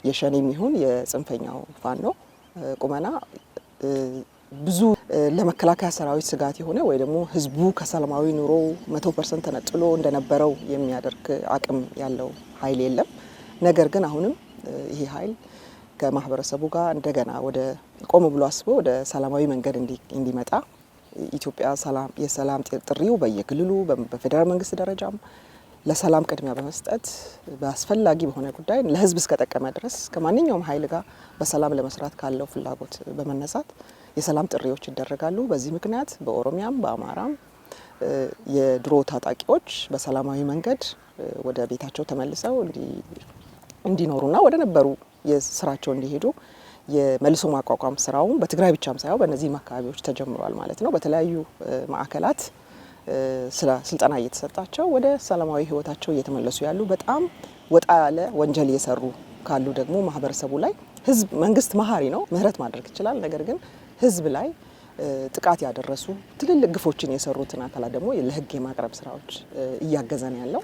የሸኔም ይሁን የጽንፈኛው ፋኖ ቁመና ብዙ ለመከላከያ ሰራዊት ስጋት የሆነ ወይ ደግሞ ህዝቡ ከሰላማዊ ኑሮ 100% ተነጥሎ እንደነበረው የሚያደርግ አቅም ያለው ኃይል የለም። ነገር ግን አሁንም ይሄ ኃይል ከማህበረሰቡ ጋር እንደገና ወደ ቆም ብሎ አስቦ ወደ ሰላማዊ መንገድ እንዲመጣ ኢትዮጵያ የሰላም ጥሪው በየክልሉ በፌደራል መንግስት ደረጃም ለሰላም ቅድሚያ በመስጠት በአስፈላጊ በሆነ ጉዳይ ለህዝብ እስከጠቀመ ድረስ ከማንኛውም ኃይል ጋር በሰላም ለመስራት ካለው ፍላጎት በመነሳት የሰላም ጥሪዎች ይደረጋሉ። በዚህ ምክንያት በኦሮሚያም በአማራም የድሮ ታጣቂዎች በሰላማዊ መንገድ ወደ ቤታቸው ተመልሰው እንዲኖሩና ወደ ነበሩ የስራቸው እንዲሄዱ የመልሶ ማቋቋም ስራውን በትግራይ ብቻም ሳይሆን በእነዚህ አካባቢዎች ተጀምሯል ማለት ነው። በተለያዩ ማዕከላት ስልጠና እየተሰጣቸው ወደ ሰላማዊ ህይወታቸው እየተመለሱ ያሉ በጣም ወጣ ያለ ወንጀል እየሰሩ ካሉ ደግሞ ማህበረሰቡ ላይ መንግስት መሀሪ ነው፣ ምህረት ማድረግ ይችላል። ነገር ግን ህዝብ ላይ ጥቃት ያደረሱ ትልልቅ ግፎችን የሰሩትን አካላት ደግሞ ለህግ የማቅረብ ስራዎች እያገዘን ያለው